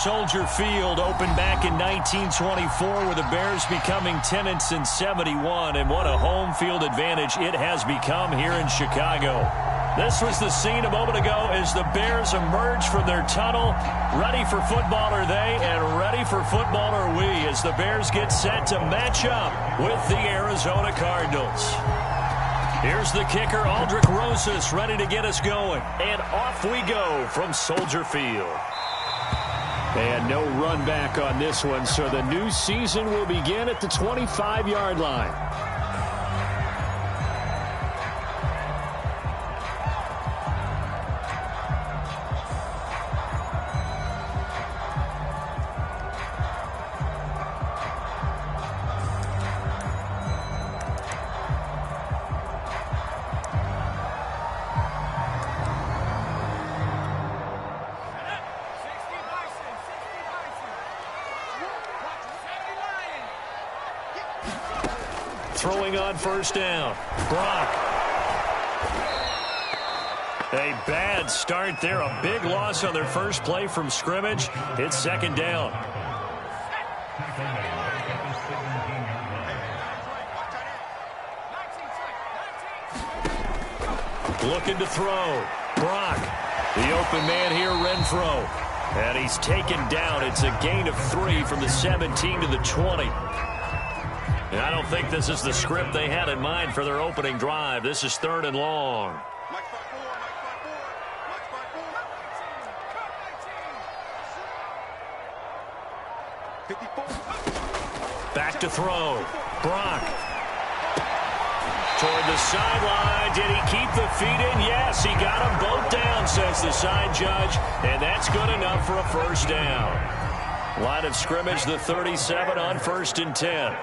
Soldier Field opened back in 1924 with the Bears becoming tenants in 71, and what a home field advantage it has become here in Chicago. This was the scene a moment ago as the Bears emerge from their tunnel. Ready for football are they, and ready for football are we as the Bears get set to match up with the Arizona Cardinals. Here's the kicker, Aldrich Rosas, ready to get us going. And off we go from Soldier Field. And no run back on this one, so the new season will begin at the 25-yard line. Throwing on first down. Brock. A bad start there. A big loss on their first play from scrimmage. It's second down. Looking to throw. Brock. The open man here, Renfro. And he's taken down. It's a gain of 3 from the 17 to the 20. And I don't think this is the script they had in mind for their opening drive. This is 3rd and long. Back to throw. Brock. Toward the sideline. Did he keep the feet in? Yes, he got them both down, says the side judge. And that's good enough for a first down. Line of scrimmage, the 37 on 1st and 10.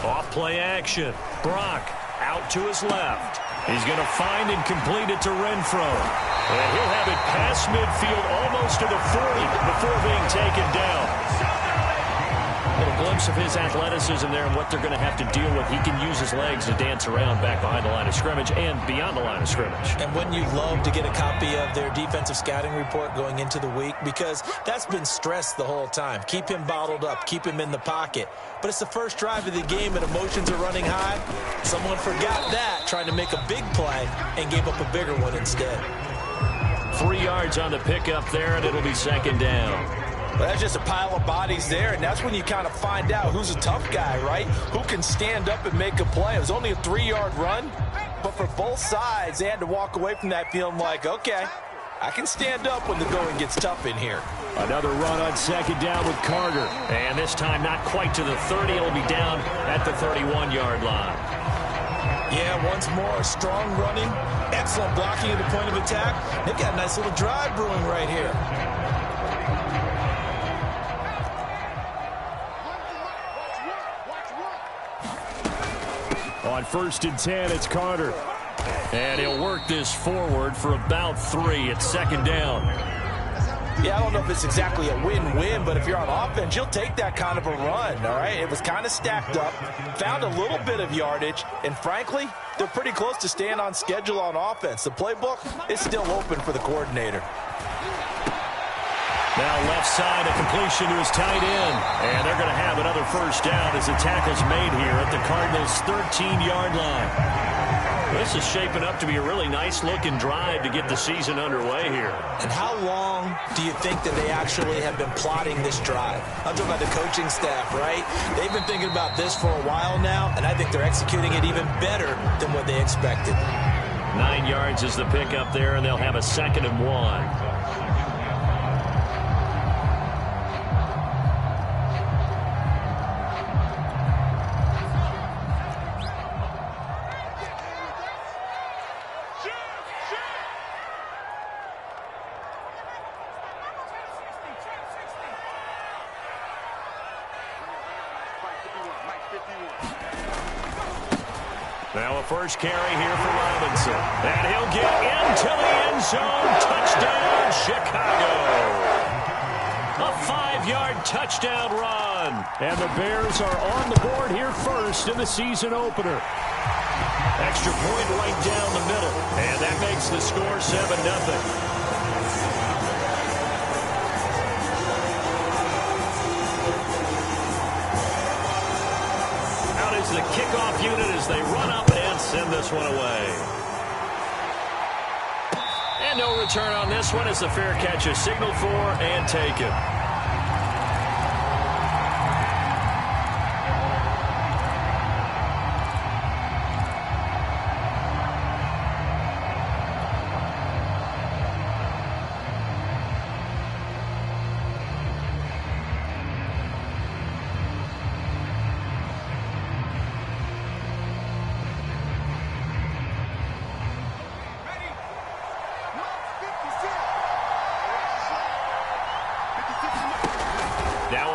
Off play action. Brock out to his left. He's going to find and complete it to Renfro. And he'll have it past midfield almost to the 40 before being taken down. A little glimpse of his athleticism there and what they're going to have to deal with. He can use his legs to dance around back behind the line of scrimmage and beyond the line of scrimmage. And wouldn't you love to get a copy of their defensive scouting report going into the week? Because that's been stressed the whole time. Keep him bottled up. Keep him in the pocket. But it's the first drive of the game and emotions are running high. Someone forgot that, trying to make a big play and gave up a bigger one instead. 3 yards on the pickup there, and it'll be second down. Well, that's just a pile of bodies there, and that's when you kind of find out who's a tough guy, right? Who can stand up and make a play. It was only a 3-yard run, but for both sides, they had to walk away from that feeling like, okay, I can stand up when the going gets tough in here. Another run on second down with Carter. And this time not quite to the 30. It'll be down at the 31-yard line. Yeah, once more, strong running, excellent blocking at the point of attack. They've got a nice little drive brewing right here. On 1st and 10, it's Carter. And he'll work this forward for about 3. It's second down. Yeah, I don't know if it's exactly a win-win, but if you're on offense, you'll take that kind of a run, all right? It was kind of stacked up, found a little bit of yardage, and frankly, they're pretty close to staying on schedule on offense. The playbook is still open for the coordinator. Now left side, a completion to his tight end. And they're going to have another first down as the tackle's made here at the Cardinals' 13-yard line. This is shaping up to be a really nice-looking drive to get the season underway here. And how long do you think that they actually have been plotting this drive? I'm talking about the coaching staff, right? They've been thinking about this for a while now, and I think they're executing it even better than what they expected. 9 yards is the pickup there, and they'll have a 2nd and 1. Now a first carry here for Robinson. And he'll get into the end zone. Touchdown, Chicago. A 5-yard touchdown run. And the Bears are on the board here first in the season opener. Extra point right down the middle. And And that makes the score 7-0. The kickoff unit as they run up and send this one away. And no return on this one as the fair catch is signaled for and taken.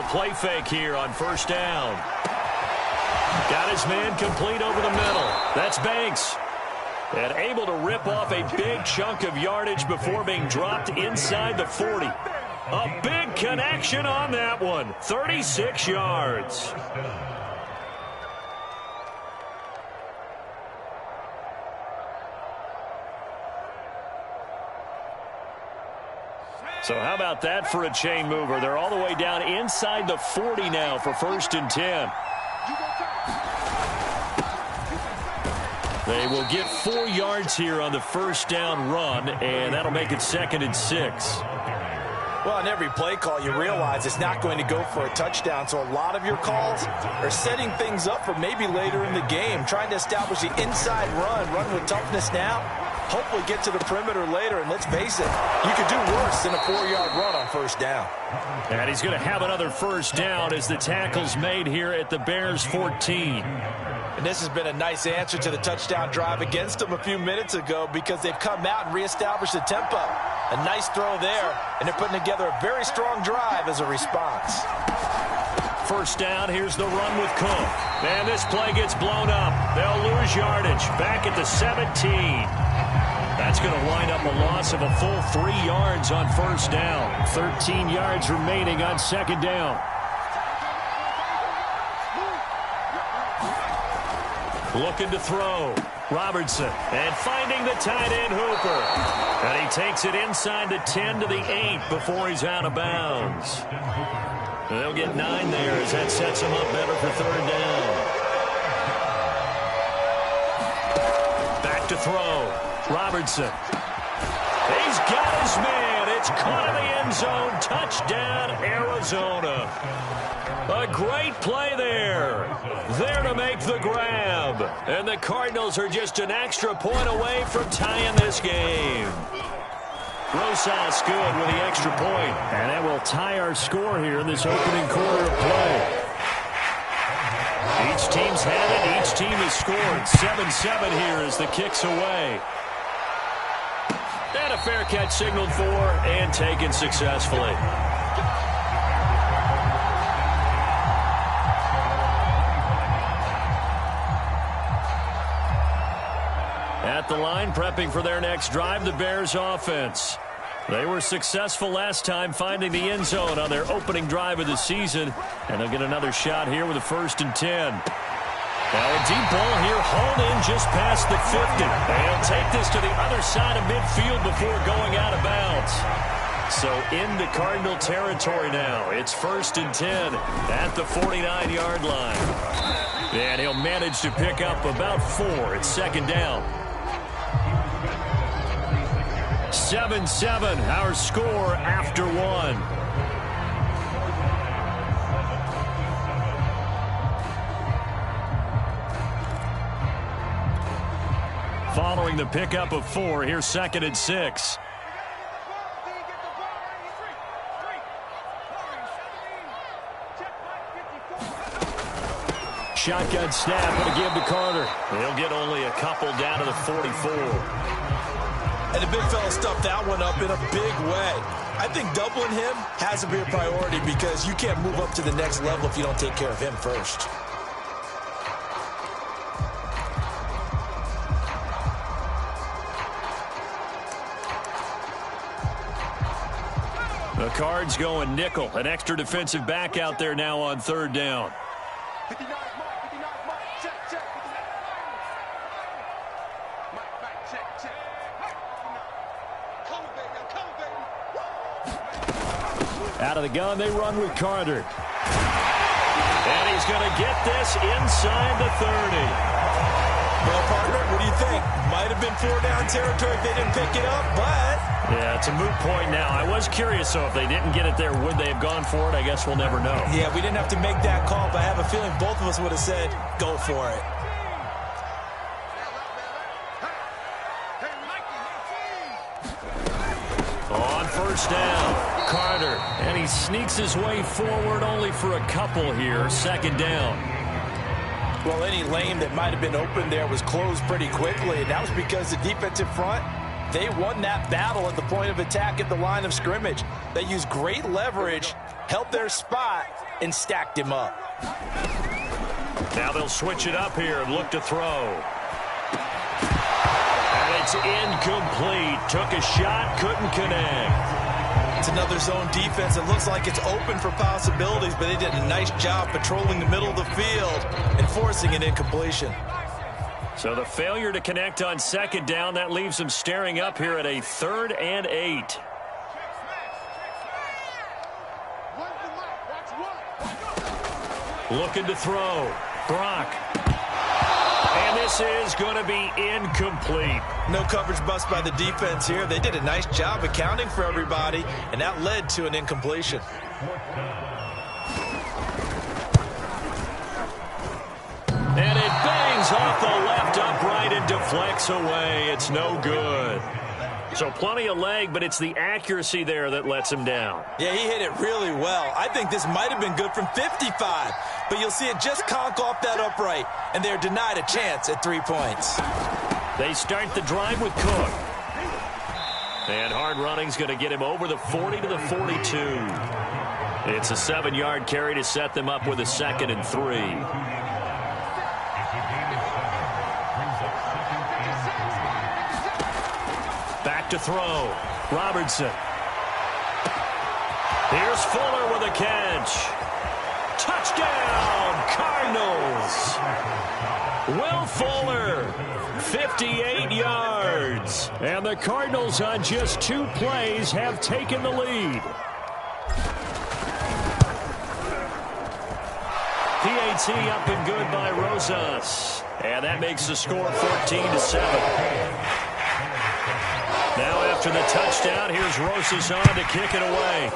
Play fake here on first down. Got his man complete over the middle. That's Banks. And able to rip off a big chunk of yardage before being dropped inside the 40. A big connection on that one. 36 yards. So how about that for a chain mover? They're all the way down inside the 40 now for 1st and 10. They will get 4 yards here on the first down run, and that'll make it 2nd and 6. Well, on every play call, you realize it's not going to go for a touchdown, so a lot of your calls are setting things up for maybe later in the game, trying to establish the inside run with toughness now. Hopefully get to the perimeter later, and let's face it, you could do worse than a 4-yard run on first down. And he's going to have another first down as the tackle's made here at the Bears 14. And this has been a nice answer to the touchdown drive against them a few minutes ago because they've come out and reestablished the tempo. A nice throw there, and they're putting together a very strong drive as a response. First down, here's the run with Cook. And this play gets blown up. They'll lose yardage back at the 17. That's going to wind up a loss of a full 3 yards on first down. 13 yards remaining on second down. Looking to throw. Robertson. And finding the tight end Hooper. And he takes it inside the 10 to the 8 before he's out of bounds. They'll get 9 there as that sets him up better for third down. Back to throw. Robertson. He's got his man. It's caught in the end zone. Touchdown, Arizona. A great play there. There to make the grab. And the Cardinals are just an extra point away from tying this game. Rosas good with the extra point. And that will tie our score here in this opening quarter of play. Each team's had it. Each team has scored. 7-7 here as the kick's away. And a fair catch signaled for and taken successfully. At the line, prepping for their next drive, the Bears offense. They were successful last time finding the end zone on their opening drive of the season. And they'll get another shot here with a 1st and 10. Now a deep ball here, hauled in just past the 50. They'll take this to the other side of midfield before going out of bounds. So into Cardinal territory now. It's 1st and 10 at the 49-yard line. And he'll manage to pick up about 4. It's 2nd down. 7-7, our score after 1. Following the pickup of 4, here's 2nd and 6. Shotgun snap, going to give to Carter. He'll get only a couple down to the 44. And the big fella stuffed that one up in a big way. I think doubling him has to be a priority because you can't move up to the next level if you don't take care of him first. The Cards going nickel. An extra defensive back out there now on 3rd down. Out of the gun, they run with Carter. And he's going to get this inside the 30. Well, partner, what do you think? Might have been 4-down territory if they didn't pick it up, but... Yeah, it's a moot point now. I was curious, so if they didn't get it there, would they have gone for it? I guess we'll never know. Yeah, we didn't have to make that call, but I have a feeling both of us would have said, go for it. On first down, Carter, and he sneaks his way forward only for a couple here. Second down. Well, any lane that might have been open there was closed pretty quickly, and that was because the defensive front, they won that battle at the point of attack at the line of scrimmage. They used great leverage, held their spot, and stacked him up. Now they'll switch it up here and look to throw. And it's incomplete. Took a shot, couldn't connect. It's another zone defense. It looks like it's open for possibilities, but they did a nice job patrolling the middle of the field and forcing an incompletion. So the failure to connect on second down, that leaves them staring up here at a 3rd and 8. Looking to throw. Brock. And this is going to be incomplete. No coverage bust by the defense here. They did a nice job accounting for everybody, and that led to an incompletion. And it bangs off the left upright and deflects away. It's no good. So plenty of leg, but it's the accuracy there that lets him down. Yeah, he hit it really well. I think this might have been good from 55, but you'll see it just conk off that upright, and they're denied a chance at 3 points. They start the drive with Cook. And hard running's going to get him over the 40 to the 42. It's a 7-yard carry to set them up with a 2nd and 3. Back to throw. Robertson. Here's Fuller with a catch. Touchdown, Cardinals. Will Fuller, 58 yards. And the Cardinals on just 2 plays have taken the lead. PAT up and good by Rosas. And that makes the score 14-7. Now after the touchdown, here's Rosas on to kick it away.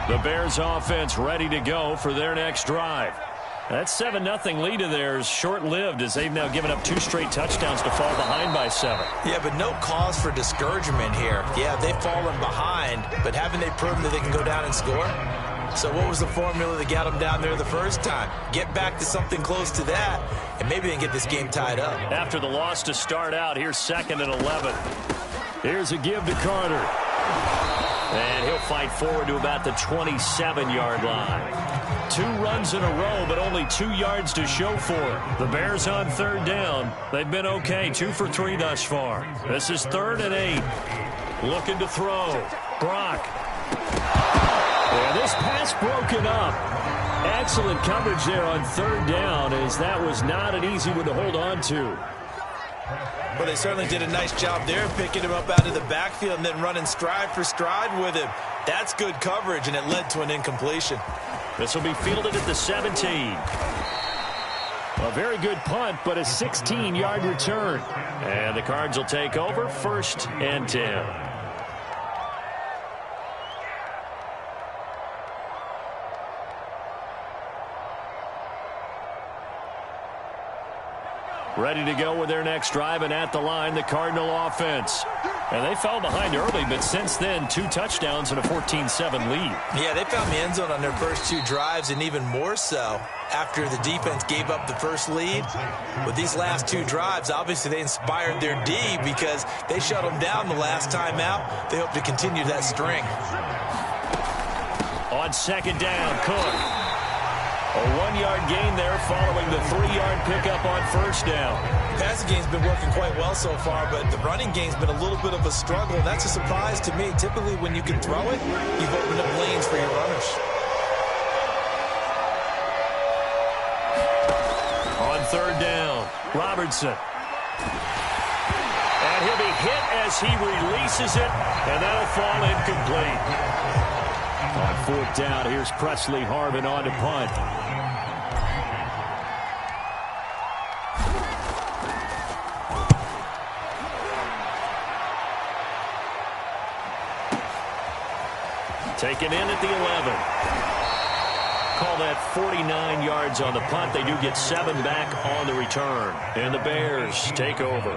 The Bears offense ready to go for their next drive. That 7-0 lead of theirs short-lived as they've now given up 2 straight touchdowns to fall behind by 7. Yeah, but no cause for discouragement here. Yeah, they've fallen behind, but haven't they proven that they can go down and score? So what was the formula that got them down there the first time? Get back to something close to that, and maybe they can get this game tied up. After the loss to start out, here's 2nd and 11. Here's a give to Carter. And he'll fight forward to about the 27-yard line. 2 runs in a row, but only 2 yards to show for it. The Bears on 3rd down. They've been okay, 2 for 3 thus far. This is 3rd and 8. Looking to throw. Brock. Yeah, this pass broken up. Excellent coverage there on 3rd down, as that was not an easy one to hold on to. Well, they certainly did a nice job there, picking him up out of the backfield and then running stride for stride with him. That's good coverage, and it led to an incompletion. This will be fielded at the 17. A very good punt, but a 16-yard return. And the Cards will take over 1st and 10. Ready to go with their next drive, and at the line, the Cardinal offense. And they fell behind early, but since then, 2 touchdowns and a 14-7 lead. Yeah, they found the end zone on their first 2 drives, and even more so after the defense gave up the first lead. With these last 2 drives, obviously they inspired their D because they shut them down the last time out. They hope to continue that string. On 2nd down, Cook. A 1-yard gain there following the 3-yard pickup on first down. Passing game's been working quite well so far, but the running game's been a little bit of a struggle, and that's a surprise to me. Typically, when you can throw it, you've opened up lanes for your runners. On third down, Robertson. And he'll be hit as he releases it, and that'll fall incomplete. On fourth down, here's Presley Harvin on to punt. Taken in at the 11. Call that 49 yards on the punt. They do get 7 back on the return. And the Bears take over.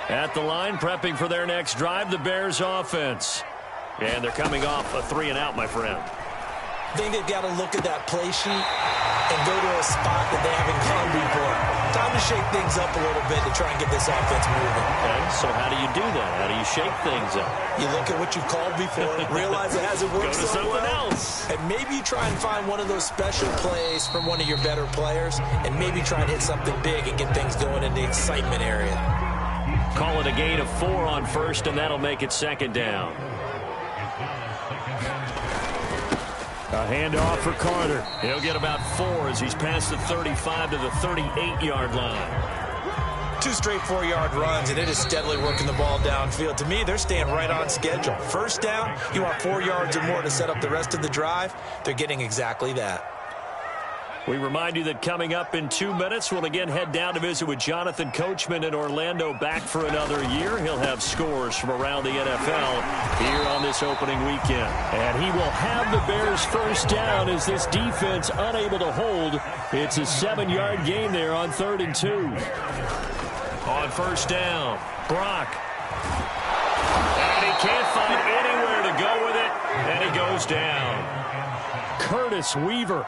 At the line, prepping for their next drive, the Bears offense. And they're coming off a 3-and-out, my friend. I think they've got to look at that play sheet and go to a spot that they haven't gone before. Time to shake things up a little bit to try and get this offense moving. Okay, so how do you do that? How do you shake things up? You look at what you've called before, realize it hasn't worked so well. Go to something else. And maybe you try and find one of those special plays from one of your better players, and maybe try and hit something big and get things going in the excitement area. Call it a gain of 4 on first, and that'll make it second down. A handoff for Carter. He'll get about 4 as he's past the 35 to the 38-yard line. 2 straight 4-yard runs, and it is steadily working the ball downfield. To me, they're staying right on schedule. First down, you want 4 yards or more to set up the rest of the drive. They're getting exactly that. We remind you that coming up in 2 minutes, we'll again head down to visit with Jonathan Coachman in Orlando, back for another year. He'll have scores from around the NFL here on this opening weekend. And he will have the Bears first down as this defense unable to hold. It's a 7-yard gain there on 3rd and 2. On first down, Brock. And he can't find anywhere to go with it, and he goes down. Curtis Weaver.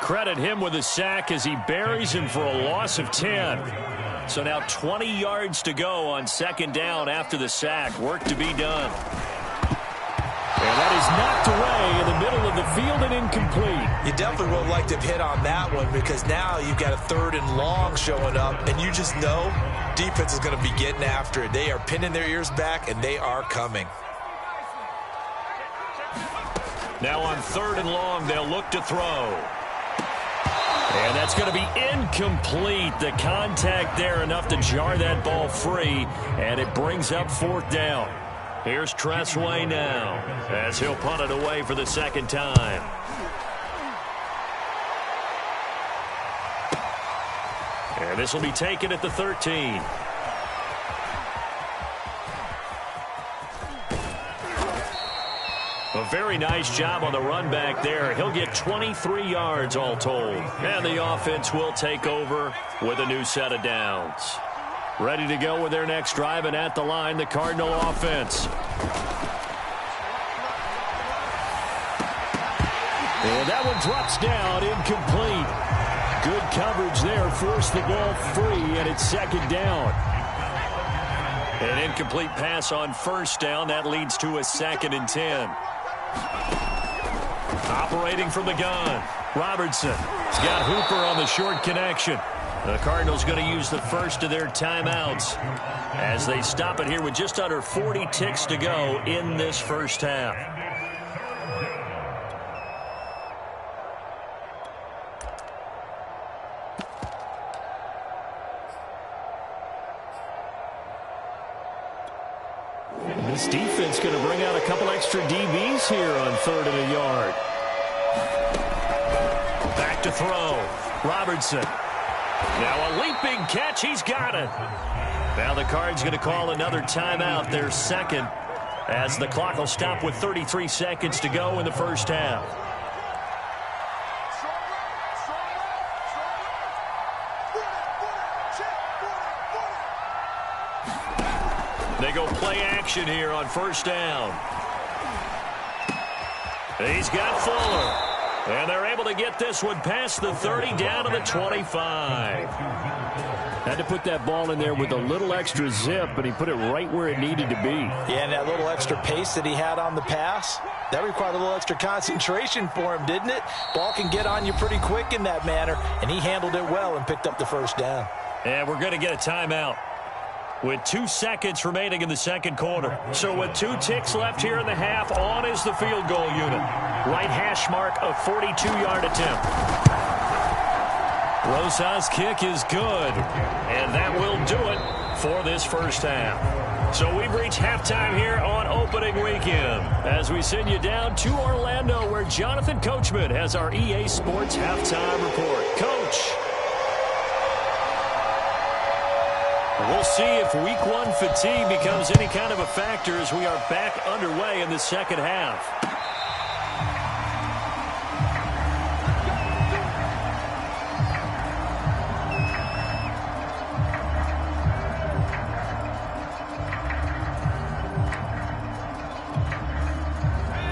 Credit him with a sack as he buries him for a loss of 10. So now 20 yards to go on second down after the sack. Work to be done. And that is knocked away in the middle of the field and incomplete. You definitely would like to hit on that one, because now you've got a 3rd and long showing up, and you just know defense is going to be getting after it. They are pinning their ears back, and they are coming. Now on 3rd and long, they'll look to throw. And that's going to be incomplete. The contact there enough to jar that ball free, and it brings up 4th down. Here's Tressway now as he'll punt it away for the second time. And this will be taken at the 13. A very nice job on the run back there. He'll get 23 yards all told. And the offense will take over with a new set of downs. Ready to go with their next drive, and at the line, the Cardinal offense. And that one drops down, incomplete. Good coverage there, forced the ball free, and it's second down. An incomplete pass on first down. That leads to a 2nd and 10. Operating from the gun, Robertson. He's got Hooper on the short connection. The Cardinals going to use the first of their timeouts as they stop it here with just under 40 ticks to go in this first half. This defense going to bring out a couple extra DBs here on 3rd and a yard. Back to throw. Robertson. Now a leaping catch. He's got it. Now the Cards going to call another timeout, their second, as the clock will stop with 33 seconds to go in the first half. They go play action here on first down. He's got Fuller. And they're able to get this one past the 30 down to the 25. Had to put that ball in there with a little extra zip, but he put it right where it needed to be. Yeah, and that little extra pace that he had on the pass, that required a little extra concentration for him, didn't it? Ball can get on you pretty quick in that manner, and he handled it well and picked up the first down. And we're going to get a timeout with 2 seconds remaining in the second quarter. So with 2 ticks left here in the half, on is the field goal unit. Right hash mark, a 42-yard attempt. Rosas' kick is good, and that will do it for this first half. So we've reached halftime here on opening weekend as we send you down to Orlando, where Jonathan Coachman has our EA Sports halftime report. Coach. We'll see if week 1 fatigue becomes any kind of a factor as we are back underway in the second half.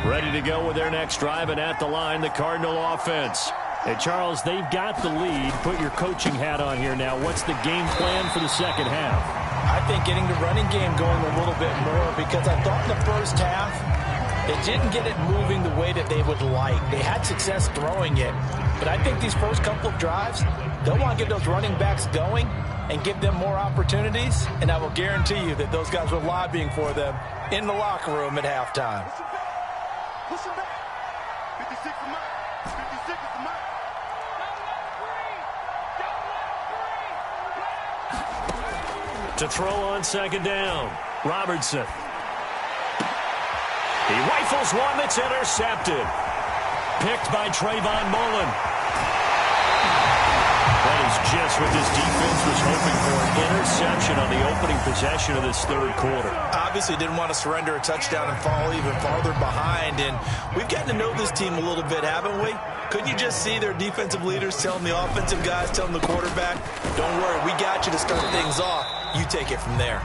Ready to go with their next drive, and at the line, the Cardinal offense. Hey, Charles, they've got the lead. Put your coaching hat on here now. What's the game plan for the second half? I think getting the running game going a little bit more, because I thought in the first half they didn't get it moving the way that they would like. They had success throwing it, but I think these first couple of drives, they'll want to get those running backs going and give them more opportunities, and I will guarantee you that those guys were lobbying for them in the locker room at halftime. Push him back. 56 is mine. 56 is mine. To throw on second down, Robertson. He rifles one that's intercepted. Picked by Trayvon Mullen. That is just what this defense was hoping for. An interception on the opening possession of this third quarter. Obviously didn't want to surrender a touchdown and fall even farther behind. And we've gotten to know this team a little bit, haven't we? Couldn't you just see their defensive leaders telling the offensive guys, telling the quarterback, don't worry, we got you to start things off. You take it from there.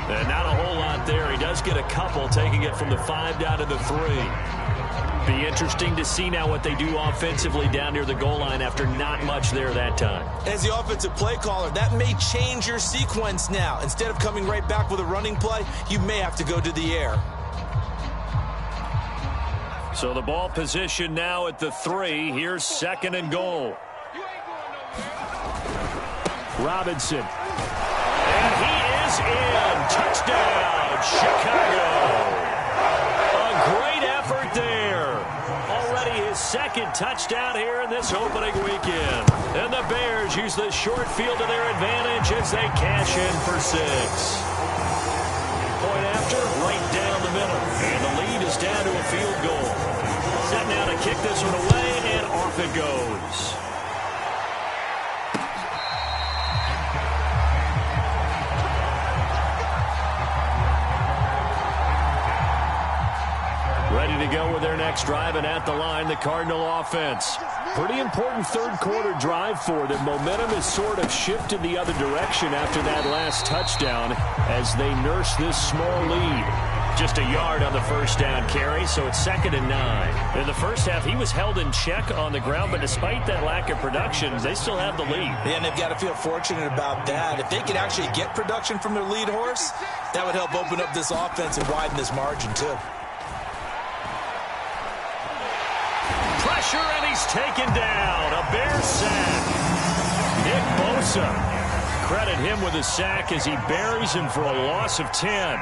And not a whole lot there. He does get a couple, taking it from the 5 down to the 3. Be interesting to see now what they do offensively down near the goal line after not much there that time. As the offensive play caller, that may change your sequence now. Instead of coming right back with a running play, you may have to go to the air. So the ball position now at the 3. Here's second and goal. Robinson. And he is in. Touchdown, Chicago. A great effort there. Already his second touchdown here in this opening weekend. And the Bears use the short field to their advantage as they cash in for 6. Point after, right down the middle. And the lead is down to a field goal. Set now to kick this one away, and off it goes. Ready to go with their next drive, and at the line, the Cardinal offense. Pretty important third quarter drive for them. Momentum has sort of shifted the other direction after that last touchdown as they nurse this small lead. Just a yard on the first down carry, so it's 2nd and 9. In the first half, he was held in check on the ground, but despite that lack of production, they still have the lead. Yeah, and they've got to feel fortunate about that. If they could actually get production from their lead horse, that would help open up this offense and widen this margin, too. Pressure, and he's taken down. A Bears sack. Nick Bosa. Credit him with a sack as he buries him for a loss of 10.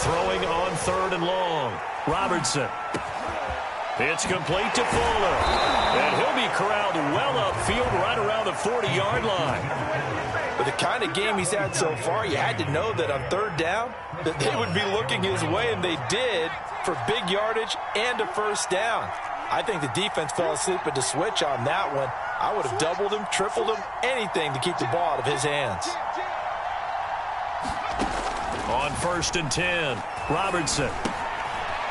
Throwing on 3rd and long. Robertson. It's complete to Fuller. And he'll be corralled well upfield right around the 40-yard line. But the kind of game he's had so far, you had to know that on 3rd down, that they would be looking his way, and they did, for big yardage and a first down. I think the defense fell asleep at the switch on that one. I would have doubled him, tripled him, anything to keep the ball out of his hands. On 1st and 10, Robertson.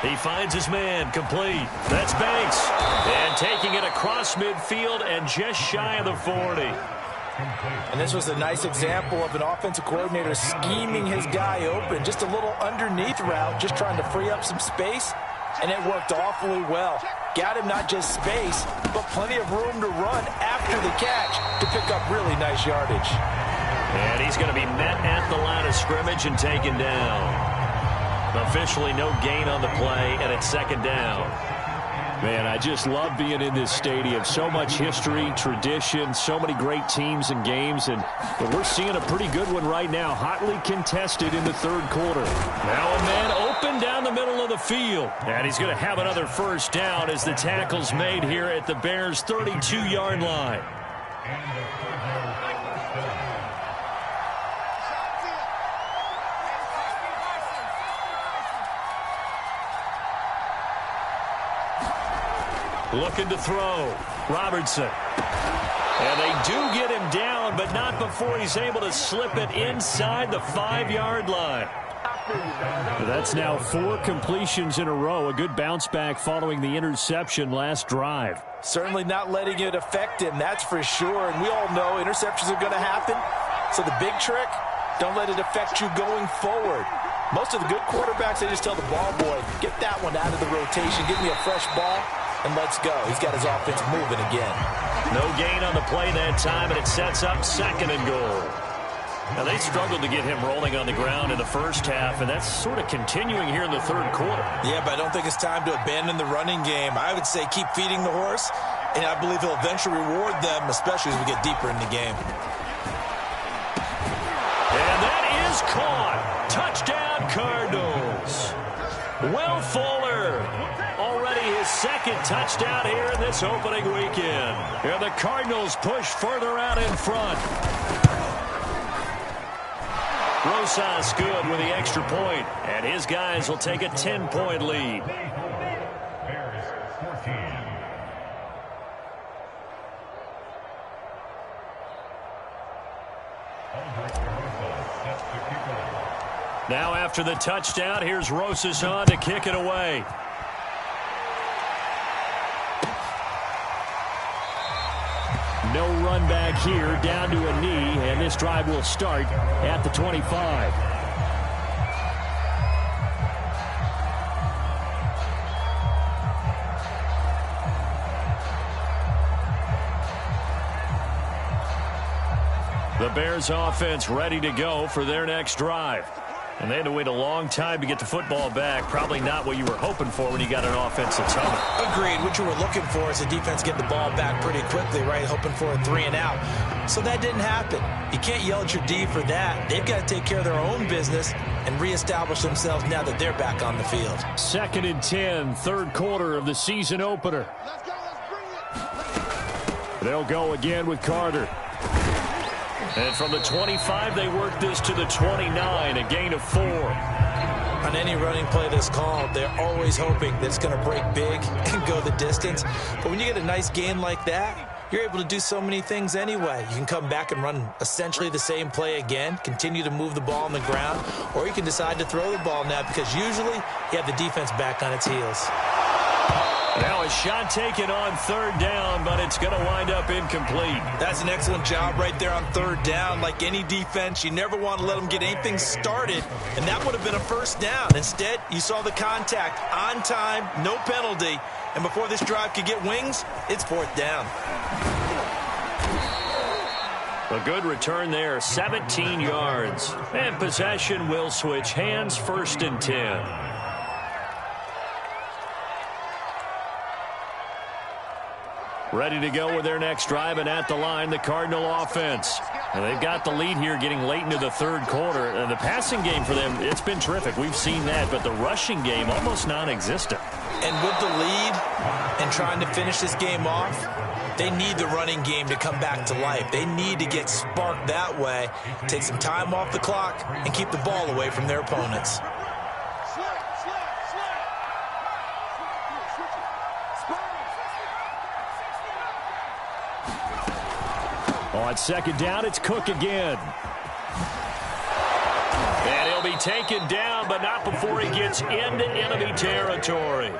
He finds his man, complete. That's Banks. And taking it across midfield and just shy of the 40. And this was a nice example of an offensive coordinator scheming his guy open. Just a little underneath route, just trying to free up some space. And it worked awfully well. Got him not just space, but plenty of room to run after the catch to pick up really nice yardage. And he's going to be met at the line of scrimmage and taken down. Officially no gain on the play, and it's second down. Man, I just love being in this stadium. So much history, tradition, so many great teams and games, and we're seeing a pretty good one right now, hotly contested in the third quarter. Now a man open down the middle of the field, and he's going to have another first down as the tackle's made here at the Bears' 32-yard line. Looking to throw. Robertson. And they do get him down, but not before he's able to slip it inside the 5-yard line. That's now 4 completions in a row. A good bounce back following the interception last drive. Certainly not letting it affect him, that's for sure. And we all know interceptions are going to happen. So the big trick, don't let it affect you going forward. Most of the good quarterbacks, they just tell the ball boy, get that one out of the rotation, give me a fresh ball, and let's go. He's got his offense moving again. No gain on the play that time, and it sets up second and goal. Now, they struggled to get him rolling on the ground in the first half, and that's sort of continuing here in the third quarter. Yeah, but I don't think it's time to abandon the running game. I would say keep feeding the horse, and I believe he'll eventually reward them, especially as we get deeper in the game. And that is caught. Touchdown, Cardinals. Will Fuller, already his second touchdown here in this opening weekend. And the Cardinals push further out in front. Rosas good with the extra point, and his guys will take a 10-point lead. Now after the touchdown, here's Rosas on to kick it away. No run back here, down to a knee, and this drive will start at the 25. The Bears offense ready to go for their next drive. And they had to wait a long time to get the football back. Probably not what you were hoping for when you got an offensive tunnel. Agreed. What you were looking for is the defense get the ball back pretty quickly, right? Hoping for a 3-and-out. So that didn't happen. You can't yell at your D for that. They've got to take care of their own business and reestablish themselves now that they're back on the field. 2nd and 10, third quarter of the season opener. Let's go. Let's bring it. They'll go again with Carter. And from the 25, they work this to the 29, a gain of 4. On any running play that's called, they're always hoping that it's going to break big and go the distance. But when you get a nice gain like that, you're able to do so many things anyway. You can come back and run essentially the same play again, continue to move the ball on the ground, or you can decide to throw the ball now because usually you have the defense back on its heels. Now a shot taken on 3rd down, but it's going to wind up incomplete. That's an excellent job right there on 3rd down. Like any defense, you never want to let them get anything started, and that would have been a first down. Instead, you saw the contact on time, no penalty, and before this drive could get wings, it's 4th down. A good return there, 17 yards. And possession will switch hands, 1st and 10. Ready to go with their next drive, and at the line, the Cardinal offense. And they've got the lead here getting late into the third quarter. And the passing game for them, it's been terrific. We've seen that, but the rushing game almost non-existent. And with the lead and trying to finish this game off, they need the running game to come back to life. They need to get sparked that way, take some time off the clock, and keep the ball away from their opponents. On 2nd down, it's Cook again. And he'll be taken down, but not before he gets into enemy territory.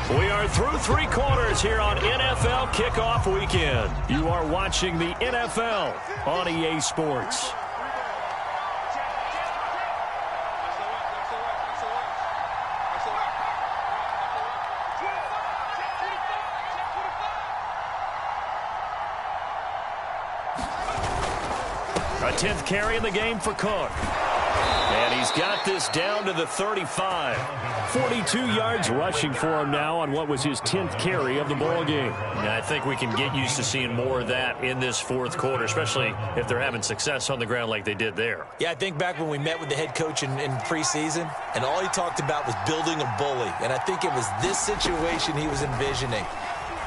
We are through 3 quarters here on NFL Kickoff Weekend. You are watching the NFL on EA Sports. A 10th carry in the game for Cook. And he's got this down to the 35. 42 yards rushing for him now on what was his 10th carry of the ball game. And I think we can get used to seeing more of that in this 4th quarter, especially if they're having success on the ground like they did there. Yeah, I think back when we met with the head coach in preseason, and all he talked about was building a bully. And I think it was this situation he was envisioning.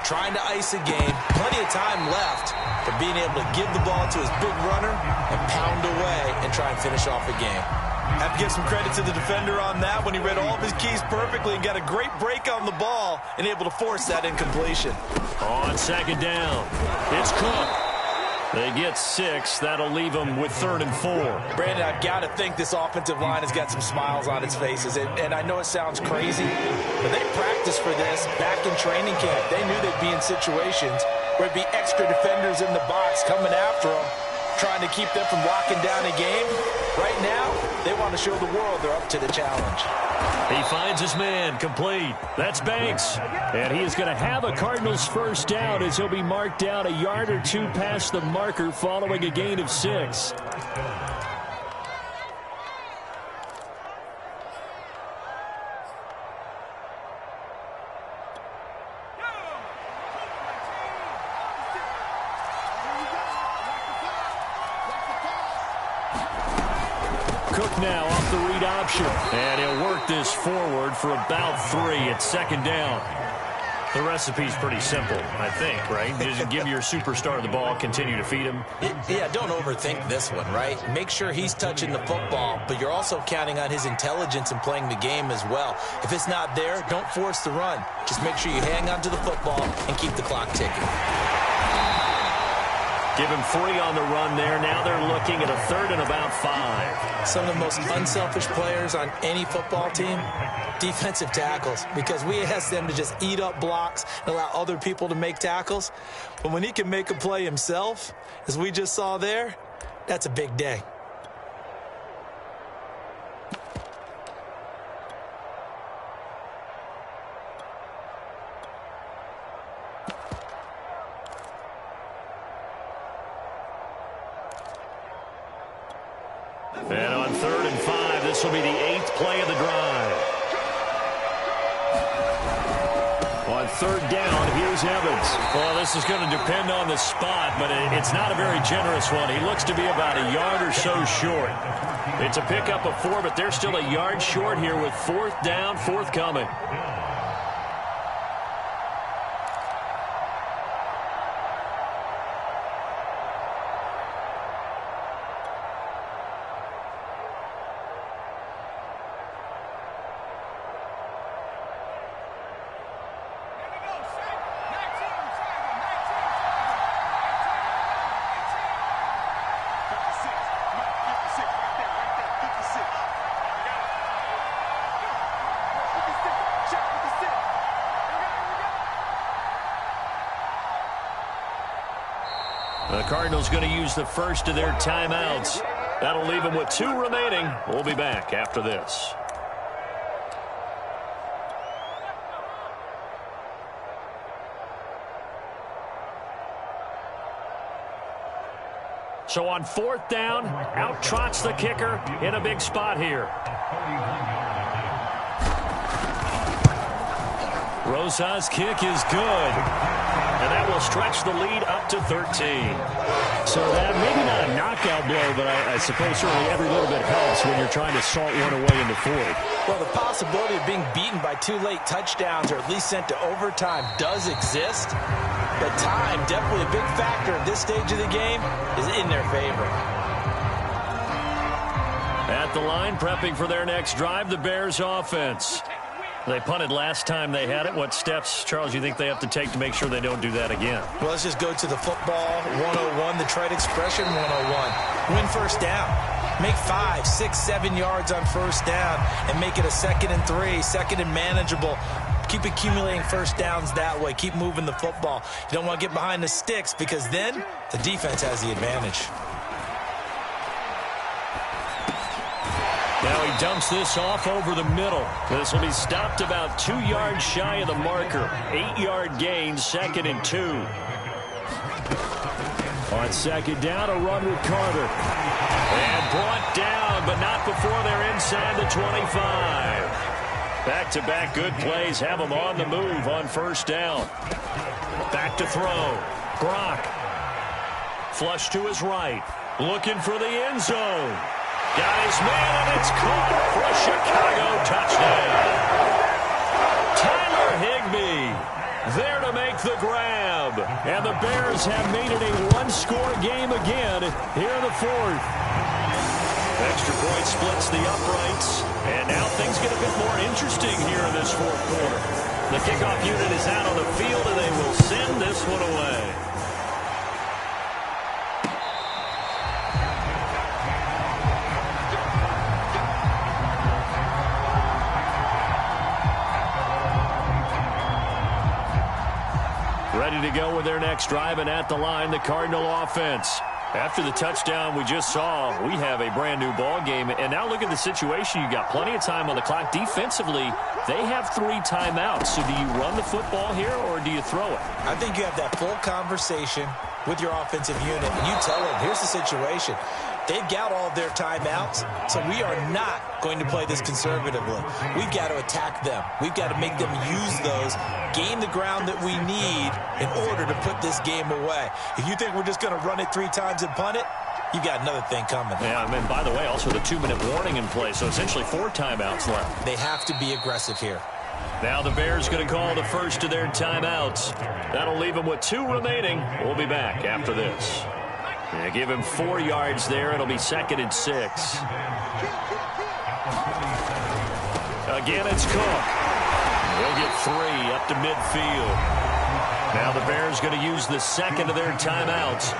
Trying to ice a game, plenty of time left, but being able to give the ball to his big runner and pound away and try and finish off a game. Have to give some credit to the defender on that when he read all of his keys perfectly and got a great break on the ball and able to force that incompletion. On 2nd down, it's Cook. They get 6. That'll leave them with 3rd and 4. Brandon, I've got to think this offensive line has got some smiles on its faces. And I know it sounds crazy, but they practiced for this back in training camp. They knew they'd be in situations where it'd be extra defenders in the box coming after them, trying to keep them from locking down a game. Right now, they want to show the world they're up to the challenge. He finds his man, complete. That's Banks. And he is going to have a Cardinals first down as he'll be marked down a yard or 2 past the marker following a gain of 6. Cook now off the read option. And he'll work this forward for about 3 at 2nd down. The recipe's pretty simple, I think, right? Just give your superstar the ball, continue to feed him. Yeah, don't overthink this one, right? Make sure he's touching the football, but you're also counting on his intelligence in playing the game as well. If it's not there, don't force the run. Just make sure you hang on to the football and keep the clock ticking. Give him 3 on the run there. Now they're looking at a 3rd and about 5. Some of the most unselfish players on any football team, defensive tackles, because we ask them to just eat up blocks and allow other people to make tackles. But when he can make a play himself, as we just saw there, that's a big day. And on 3rd and 5, this will be the 8th play of the drive. On 3rd down, here's Evans. Well, this is going to depend on the spot, but it's not a very generous one. He looks to be about a yard or so short. It's a pickup of 4, but they're still a yard short here with 4th down, forthcoming. The Cardinals going to use the first of their timeouts. That'll leave them with 2 remaining. We'll be back after this. So on 4th down, out trots the kicker in a big spot here. Rosa's kick is good. And that will stretch the lead up to 13. So that maybe not a knockout blow, but I suppose certainly every little bit helps when you're trying to salt one away in the 4th. Well, the possibility of being beaten by 2 late touchdowns or at least sent to overtime does exist. But time, definitely a big factor at this stage of the game, is in their favor. At the line, prepping for their next drive, the Bears offense. They punted last time they had it. What steps, Charles, do you think they have to take to make sure they don't do that again? Well, let's just go to the football 101, the trade expression 101. Win first down. Make 5, 6, 7 yards on first down and make it a 2nd and 3, 2nd and manageable. Keep accumulating first downs that way. Keep moving the football. You don't want to get behind the sticks because then the defense has the advantage. Now he dumps this off over the middle. This will be stopped about 2 yards shy of the marker. 8-yard gain, 2nd and 2. On 2nd down, a run with Carter. And brought down, but not before they're inside the 25. Back-to-back good plays have them on the move on first down. Back to throw. Brock. Flush to his right. Looking for the end zone. Got his man, and it's caught for a Chicago touchdown. Tyler Higbee there to make the grab. And the Bears have made it a one-score game again here in the 4th. Extra point splits the uprights. And now things get a bit more interesting here in this 4th quarter. The kickoff unit is out on the field, and they will send this one away. Ready to go with their next drive, and at the line, the Cardinal offense. After the touchdown we just saw, we have a brand-new ball game. And now look at the situation. You got plenty of time on the clock. Defensively, they have 3 timeouts. So do you run the football here, or do you throw it? I think you have that full conversation with your offensive unit, and you tell them, here's the situation. They've got all of their timeouts, so we are not going to play this conservatively. We've got to attack them. We've got to make them use those, gain the ground that we need in order to put this game away. If you think we're just going to run it 3 times and punt it, you've got another thing coming. Yeah, and by the way, also the 2-minute warning in play, so essentially 4 timeouts left. They have to be aggressive here. Now the Bears going to call the first of their timeouts. That'll leave them with 2 remaining. We'll be back after this. Yeah, give him 4 yards there. It'll be 2nd and 6. Again, it's Cook. He'll get 3 up to midfield. Now the Bears going to use the 2nd of their timeouts.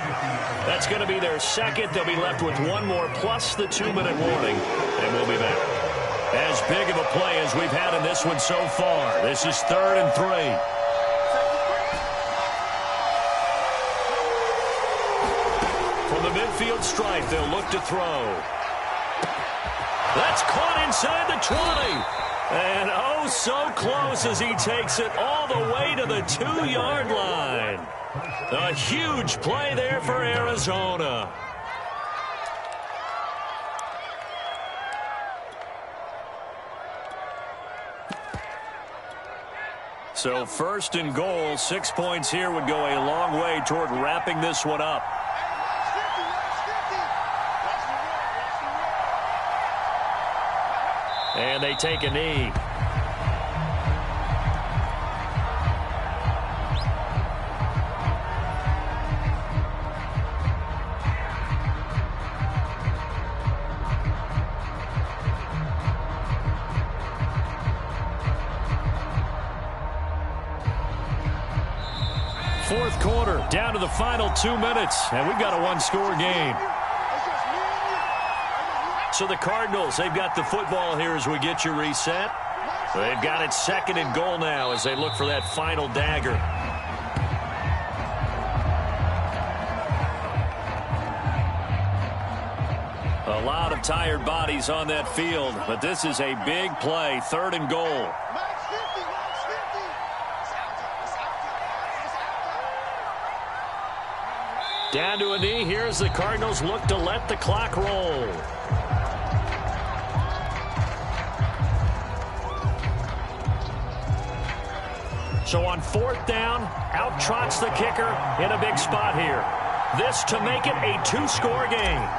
That's going to be their 2nd. They'll be left with 1 more plus the 2-minute warning. And we'll be back. As big of a play as we've had in this one so far. This is 3rd and 3. From the midfield stripe, they'll look to throw. That's caught inside the 20. And oh, so close as he takes it all the way to the 2-yard line. A huge play there for Arizona. So 1st and goal, 6 points here would go a long way toward wrapping this one up. And they take a knee. Fourth quarter, down to the final 2 minutes, and we've got a one-score game. So the Cardinals, they've got the football here as we get you reset. They've got it 2nd and goal now as they look for that final dagger. A lot of tired bodies on that field, but this is a big play, 3rd and goal. Down to a knee. Here's the Cardinals look to let the clock roll. So on 4th down, out trots the kicker in a big spot here. This to make it a 2-score game.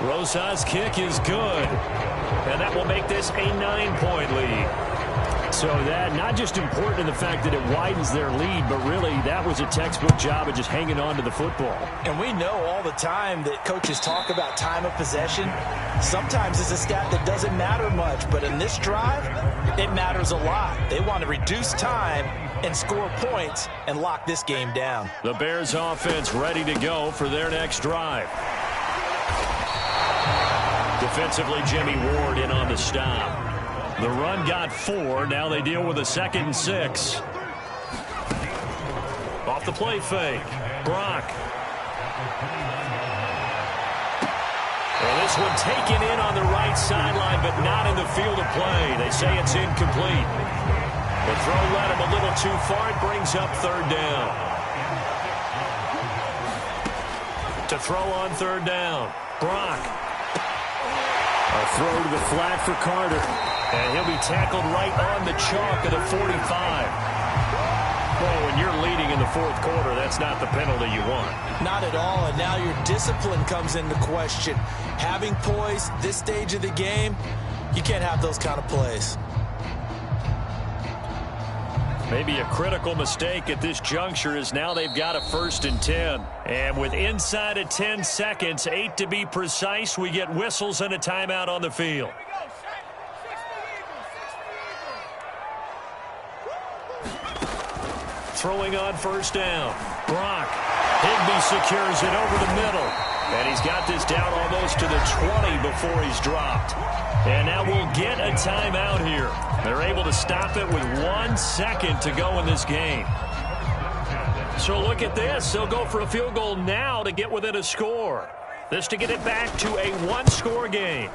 Rosas' kick is good. And that will make this a 9-point lead. So that not just important in the fact that it widens their lead, but really that was a textbook job of just hanging on to the football. And we know all the time that coaches talk about time of possession. Sometimes it's a stat that doesn't matter much, but in this drive, it matters a lot. They want to reduce time and score points and lock this game down. The Bears offense ready to go for their next drive. Defensively, Jimmy Ward in on the stop. The run got 4. Now they deal with a 2nd and 6. Off the play fake. Brock. Well, this one taken in on the right sideline, but not in the field of play. They say it's incomplete. The throw led him a little too far. It brings up 3rd down. To throw on 3rd down. Brock. A throw to the flat for Carter. And he'll be tackled right on the chalk of the 45. Well, when you're leading in the 4th quarter, that's not the penalty you want. Not at all, and now your discipline comes into question. Having poise this stage of the game, you can't have those kind of plays. Maybe a critical mistake at this juncture is now they've got a 1st and 10. And with inside of 10 seconds, 8 to be precise, we get whistles and a timeout on the field. Throwing on 1st down. Brock. Higbee secures it over the middle. And he's got this down almost to the 20 before he's dropped. And now we'll get a timeout here. They're able to stop it with 1 second to go in this game. So look at this. They'll go for a field goal now to get within a score. This to get it back to a 1-score game.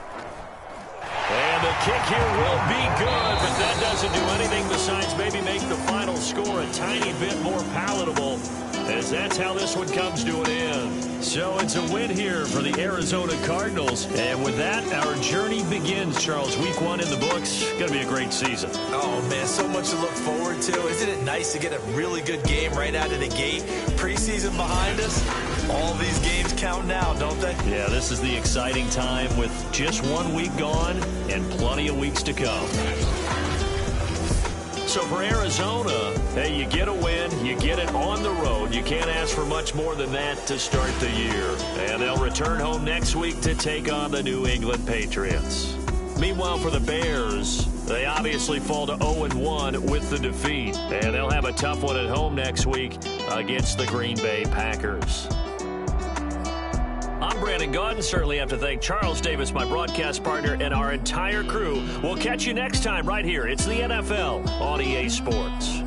And the kick here will be good, but that doesn't do anything besides maybe make the final score a tiny bit more palatable, as that's how this one comes to an end. So it's a win here for the Arizona Cardinals. And with that, our journey begins, Charles. Week 1 in the books. Going to be a great season. Oh, man, so much to look forward to. Isn't it nice to get a really good game right out of the gate? Preseason behind us. All these games count now, don't they? Yeah, this is the exciting time with just 1 week gone and plenty of weeks to come. So for Arizona, hey, you get a win, you get it on the road. You can't ask for much more than that to start the year. And they'll return home next week to take on the New England Patriots. Meanwhile, for the Bears, they obviously fall to 0-1 with the defeat. And they'll have a tough one at home next week against the Green Bay Packers. I'm Brandon Gaudin. Certainly have to thank Charles Davis, my broadcast partner, and our entire crew. We'll catch you next time right here. It's the NFL on EA Sports.